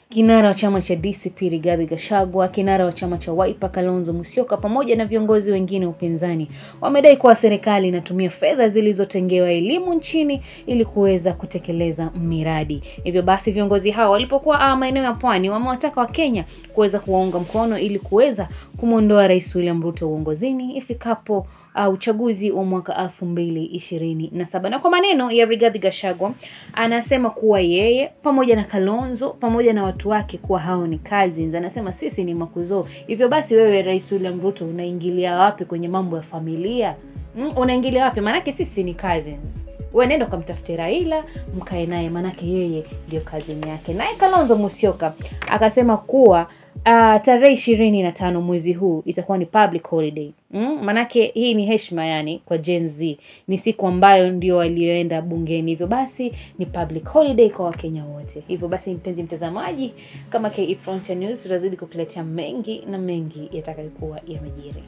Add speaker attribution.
Speaker 1: Kinara wa chama cha DCP Rigathi Gachagua, kinara wa chama cha Wiper Kalonzo Musyoka pamoja na viongozi wengine upinzani wamedai kuwa serikali inatumia fedha zilizotengewa elimu nchini ili kuweza kutekeleza miradi. Hivyo basi viongozi hao walipokuwa maeneo ya Pwani wamewataka Wakenya kuweza kuwaunga mkono ili kuweza kumuondoa Rais William Ruto uongozini ifikapo uchaguzi wa mwaka 2027. Na kwa maneno ya Rigathi Gachagua, anasema kuwa yeye pamoja na Kalonzo pamoja na watu wake kuwa hao ni cousins. Anasema sisi ni makuzo. Hivyo basi wewe Rais William Ruto unaingilia wapi kwenye mambo ya familia? Unaingilia wapi? Manake sisi ni cousins. Wewe nenda kumtafutia Raila, mkae naye manake yeye ndio cousin yake. Naye Kalonzo Musyoka akasema kuwa tarehe 25 mwezi huu itakuwa ni public holiday. Manake hii ni heshima yani kwa Gen Z. Ni siku ambayo ndio walioenda bungeni. Hivyo basi ni public holiday kwa Wakenya wote. Hivyo basi mpenzi mtazamaji, kama KE Frontier News tutazidi kukuletea mengi na mengi yatakayokuwa yamejiri.